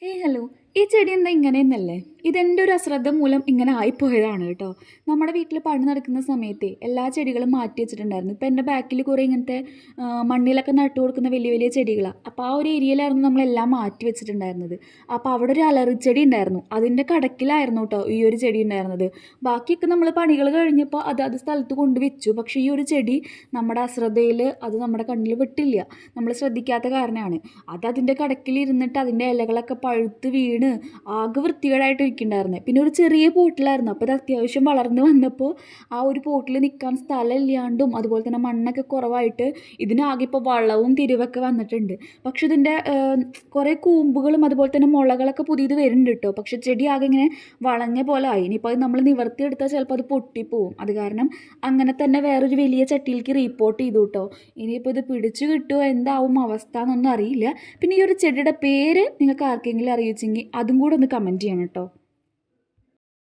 Hello. ഈ ചെടി എന്താ ഇങ്ങനെയെന്നല്ലേ? ഇതെൻ്റെ ഒരു അശ്രദ്ധ മൂലം ഇങ്ങനെ ആയിപ്പോയതാണ് കേട്ടോ. നമ്മുടെ വീട്ടിൽ പണി നടക്കുന്ന സമയത്തെ എല്ലാ ചെടികളും മാറ്റി വെച്ചിട്ടുണ്ടായിരുന്നു. ഇപ്പം എൻ്റെ ബാക്കിൽ കുറേ ഇങ്ങനത്തെ മണ്ണിലൊക്കെ നട്ടു കൊടുക്കുന്ന വലിയ വലിയ ചെടികളാണ്. അപ്പോൾ ആ ഒരു ഏരിയയിലായിരുന്നു നമ്മളെല്ലാം മാറ്റി വെച്ചിട്ടുണ്ടായിരുന്നത്. അപ്പോൾ അവിടെ ഒരു അലറിച്ചെടി ഉണ്ടായിരുന്നു. അതിൻ്റെ കടക്കിലായിരുന്നു കേട്ടോ ഈ ഒരു ചെടി ഉണ്ടായിരുന്നത്. ബാക്കിയൊക്കെ നമ്മൾ പണികൾ കഴിഞ്ഞപ്പോൾ അത് സ്ഥലത്ത് കൊണ്ടുവച്ചു. പക്ഷേ ഈ ഒരു ചെടി നമ്മുടെ അശ്രദ്ധയിൽ അത് നമ്മുടെ കണ്ണിൽ വിട്ടില്ല. നമ്മൾ ശ്രദ്ധിക്കാത്ത കാരണമാണ്. അതിൻ്റെ കടക്കിലിരുന്നിട്ട് അതിൻ്റെ ഇലകളൊക്കെ പഴുത്ത് വീണ് ആകെ വൃത്തികേടായിട്ട് ഇരിക്കുന്നുണ്ടായിരുന്നത്. പിന്നെ ഒരു ചെറിയ പോട്ടിലായിരുന്നു. അപ്പോൾ ഇത് അത്യാവശ്യം വളർന്ന് വന്നപ്പോൾ ആ ഒരു പോട്ടിൽ നിൽക്കാൻ സ്ഥലമില്ലാണ്ടും അതുപോലെ തന്നെ മണ്ണൊക്കെ കുറവായിട്ട് ഇതിനാകെ ഇപ്പോൾ വളവും തിരിവൊക്കെ വന്നിട്ടുണ്ട്. പക്ഷെ ഇതിൻ്റെ കുറേ കൂമ്പുകളും അതുപോലെ തന്നെ മുളകളൊക്കെ പുതിയത് വരുന്നുണ്ട് കേട്ടോ. പക്ഷെ ചെടി ആകെ ഇങ്ങനെ വളഞ്ഞ പോലെ ആയി. ഇനിയിപ്പോൾ അത് നമ്മൾ നിവർത്തിയെടുത്താൽ ചിലപ്പോൾ അത് പൊട്ടിപ്പോവും. അത് കാരണം അങ്ങനെ തന്നെ വേറൊരു വലിയ ചട്ടിയിലേക്ക് റീപ്പോർട്ട് ചെയ്തു കേട്ടോ. ഇനിയിപ്പോൾ ഇത് പിടിച്ചു കിട്ടുമോ എന്താവും അവസ്ഥ എന്നൊന്നും അറിയില്ല. പിന്നെ ഈ ഒരു ചെടിയുടെ പേര് നിങ്ങൾക്ക് ആർക്കെങ്കിലും അറിയിച്ചെങ്കിൽ അതും കൂടെ ഒന്ന് കമൻറ്റ് ചെയ്യണം കേട്ടോ.